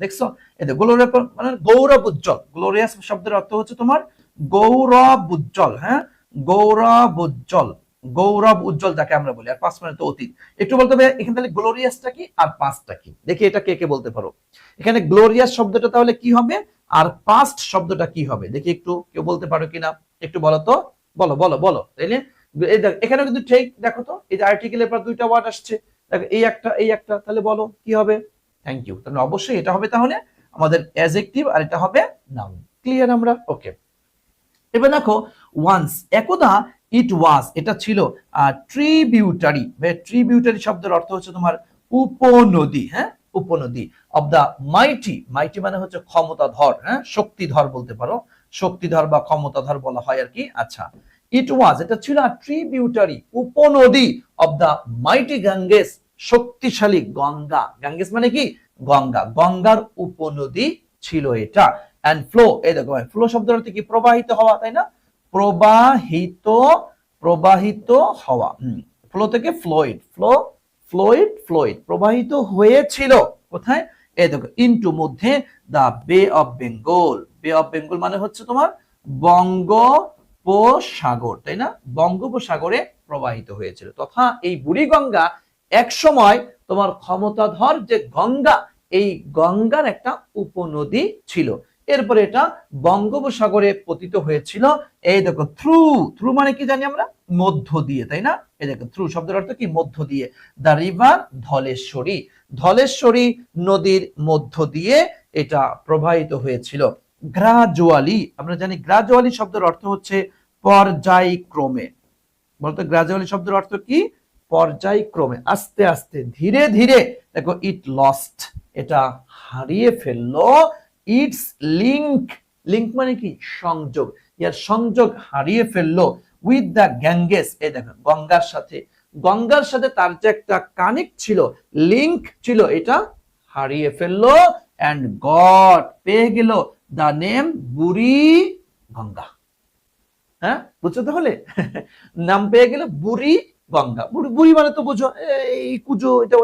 দেখছো? এই যে গ্লোরিয়াস মানে গৌরব উজ্জ্বল, গ্লোরিয়াস শব্দের অর্থ হচ্ছে তোমার গৌরব উজ্জ্বল। হ্যাঁ, গৌরব উজ্জ্বল, গৌরব উজ্জ্বল যাকে আমরা বলি। আর পাস্ট মানে তো অতীত। একটু বলতে হবে এখানে তাহলে গ্লোরিয়াসটা কি আর পাস্টটা কি, দেখি এটা কে কে বলতে পারো। এখানে গ্লোরিয়াস শব্দটা তাহলে কি হবে আর পাস্ট শব্দটা কি হবে, দেখি একটু কেউ বলতে পারো কিনা, একটু বলো তো, বলো বলো বলো। তাইলে এই দেখ এখানে কিন্তু ঠিক দেখো তো, এই যে আর্টিকেলের পর দুইটা ওয়ার্ড আসছে, দেখো এই একটা, তাহলে বলো কি হবে। Thank you. তাহলে অবশ্যই এটা হবে তাহলে আমাদের অ্যাডজেক্টিভ আর এটা হবে নাউন। ক্লিয়ার আমরা? ওকে। এবার দেখো ওয়ান্স, একদা, ইট ওয়াজ, এটা ছিল ট্রিবিউটারি। ট্রিবিউটারি শব্দের অর্থ হচ্ছে তোমার উপনদী। হ্যাঁ, উপনদী অব দা মাইটি, মাইটি মানে হচ্ছে ক্ষমতাধর, হ্যাঁ শক্তিধর বলতে পারো, শক্তিধর বা ক্ষমতাধর বলা হয় আর কি। আচ্ছা, ইট ওয়াজ এটা ছিল ট্রিবিউটারি, উপনদী অব দা মাইটি গাঙ্গেস, শক্তিশালী গঙ্গা। গাঙ্গেস মানে কি? গঙ্গা, গঙ্গার উপনদী ছিল এটা। এন্ড ফ্লো, এই দেখো ফ্লো শব্দের অর্থ কি? প্রবাহিত হওয়া, তাই না? প্রবাহিত, প্রবাহিত হওয়া। ফ্লো থেকে ফ্লোইড, ফ্লো, ফ্লোইড, ফ্লোইড, প্রবাহিত হয়েছিল কোথায়? এই দেখো ইনটু মধ্যে, দা বে অফ বেঙ্গল। বে অফ বেঙ্গল মানে হচ্ছে তোমার বঙ্গোপসাগর, তাই না? বঙ্গোপসাগরে প্রবাহিত হয়েছিল। তথা এই বুড়িগঙ্গা এক সময় তোমার ক্ষমতাধর যে গঙ্গা, এই গঙ্গার একটা উপনদী ছিল। এরপরে এটা বঙ্গোপসাগরে পতিত হয়েছিল। এই দেখো থ্রু, থ্রু মানে কি জানি আমরা? মধ্য দিয়ে, তাই না? এই দেখো থ্রু শব্দের অর্থ কি? মধ্য দিয়ে। দা রিভার ধলেশ্বরী, ধলেশ্বরী নদীর মধ্য দিয়ে এটা প্রবাহিত হয়েছিল। গ্রাজুয়ালি, আমরা জানি গ্রাজুয়ালি শব্দের অর্থ হচ্ছে পর্যায়ক্রমে। বলতো গ্রাজুয়ালি শব্দের অর্থ কি? পর্যায়ক্রমে, আস্তে আস্তে, ধীরে ধীরে। দেখো ইট লস্ট, এটা হারিয়ে ফেললো। ইটস লিঙ্ক, লিঙ্ক মানে কি? সংযোগ, ইয়ার সংযোগ হারিয়ে ফেললো। উইথ দ্য গ্যাঙ্গেস, এই দেখো গঙ্গার সাথে, গঙ্গার সাথে তার যে একটা কানেক্ট ছিল, লিঙ্ক ছিল, এটা হারিয়ে ফেললো। এন্ড গড, পেয়ে গেল দ্য নেম বুড়ি গঙ্গা। হ্যাঁ, বুঝছো তাহলে? নাম পেয়ে গেল বুড়ি গঙ্গা। বুড়ি, বুড়ি মানে তো বুঝো এই কুজো, এটা